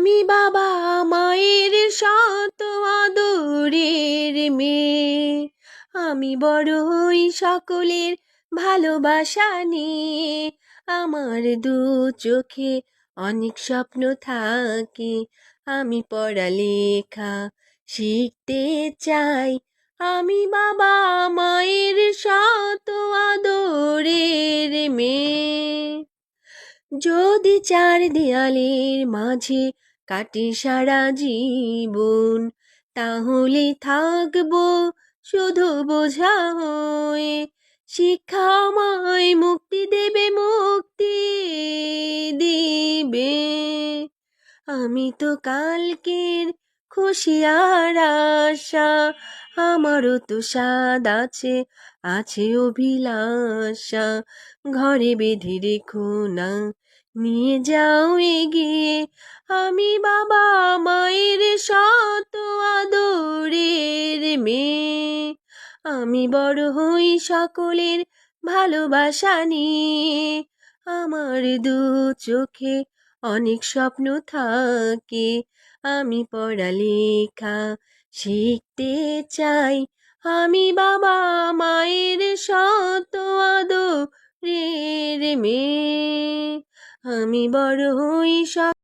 আমি বাবা মায়ের শত আদরের মেয়ে, আমি বড়ই সকলের ভালোবাসা নিয়ে। আমার দু চোখে অনেক স্বপ্ন থাকে, আমি পড়ালেখা শিখতে চাই। আমি বাবা মায়ের শত আদরের মেয়ে। যদি চার দেয়ালের মাঝে কাটি সারা জীবন, তাহলে থাকবো শুধু বোঝা হয়ে। শিক্ষা আমায় মুক্তি দেবে, মুক্তি দিবে। আমি তো কালকের খুশি আর আশা, আমারও তো স্বাদ আছে, আছে অভিলাষা। ঘরে বেঁধে রেখো না, নিয়ে যাও এগিয়ে। আমি বাবা মায়ের শত আদরের মেয়ে, আমি বড় হই সকলের ভালোবাসা নিয়ে। আমার দু চোখে অনেক স্বপ্ন থাকে, আমি পড়ালেখা শিখতে চাই। আমি বাবা মায়ের শত আদরের মেয়ে, আমি বড় হই